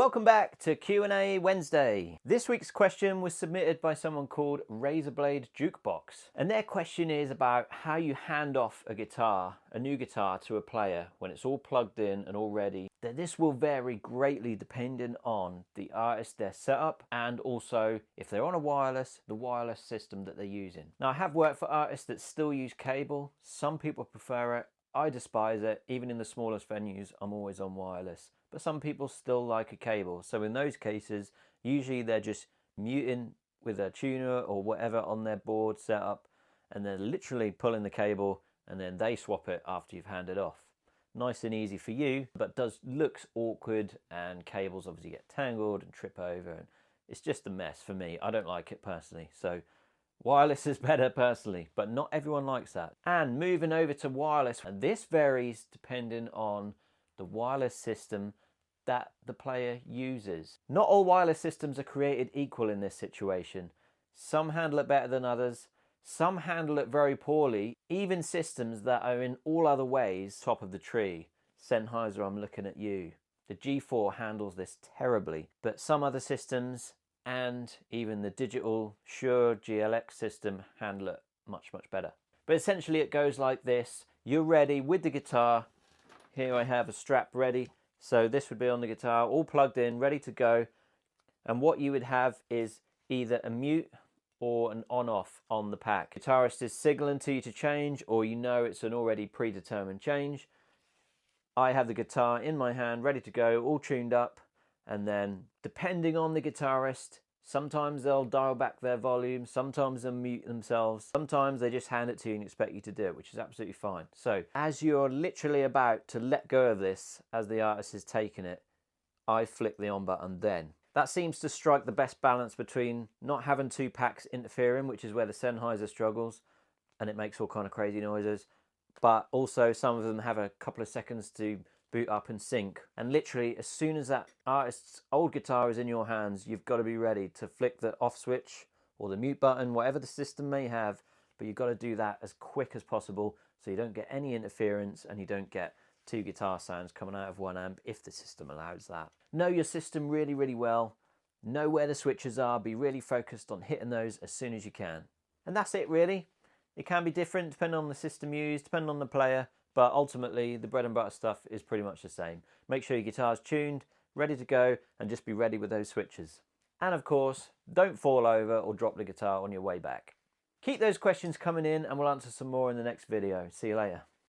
Welcome back to Q&A Wednesday. This week's question was submitted by someone called Razorblade Jukebox. And their question is about how you hand off a guitar, a new guitar, to a player when it's all plugged in and all ready. This will vary greatly depending on the artist, their setup, and also if they're on a wireless, the wireless system that they're using. Now, I have worked for artists that still use cable. Some people prefer it. I despise it. Even in the smallest venues, I'm always on wireless. But some people still like a cable. So in those cases, usually they're just muting with a tuner or whatever on their board setup, and they're literally pulling the cable, and then they swap it after you've handed off. Nice and easy for you, but looks awkward, and cables obviously get tangled and trip over, and it's just a mess for me. I don't like it personally. So wireless is better personally, but not everyone likes that. And moving over to wireless, and this varies depending on the wireless system that the player uses. Not all wireless systems are created equal in this situation. Some handle it better than others. Some handle it very poorly. Even systems that are in all other ways top of the tree. Sennheiser, I'm looking at you. The G4 handles this terribly, but some other systems and even the digital Shure GLX system handle it much, much better. But essentially it goes like this. You're ready with the guitar. Here I have a strap ready. So this would be on the guitar, all plugged in, ready to go. And what you would have is either a mute or an on-off on the pack. The guitarist is signaling to you to change, or you know it's an already predetermined change. I have the guitar in my hand, ready to go, all tuned up. And then depending on the guitarist, sometimes they'll dial back their volume, sometimes they'll mute themselves, sometimes they just hand it to you and expect you to do it, which is absolutely fine. So as you're literally about to let go of this, as the artist is taking it, I flick the on button then. That seems to strike the best balance between not having two packs interfering, which is where the Sennheiser struggles, and it makes all kind of crazy noises, but also some of them have a couple of seconds to boot up and sync. And literally, as soon as that artist's old guitar is in your hands, you've got to be ready to flick the off switch or the mute button, whatever the system may have, but you've got to do that as quick as possible so you don't get any interference and you don't get two guitar sounds coming out of one amp if the system allows that. Know your system really, really well. Know where the switches are. Be really focused on hitting those as soon as you can. And that's it, really. It can be different depending on the system used, depending on the player, but ultimately the bread and butter stuff is pretty much the same. Make sure your guitar's tuned, ready to go, and just be ready with those switches. And of course, don't fall over or drop the guitar on your way back. Keep those questions coming in and we'll answer some more in the next video. See you later.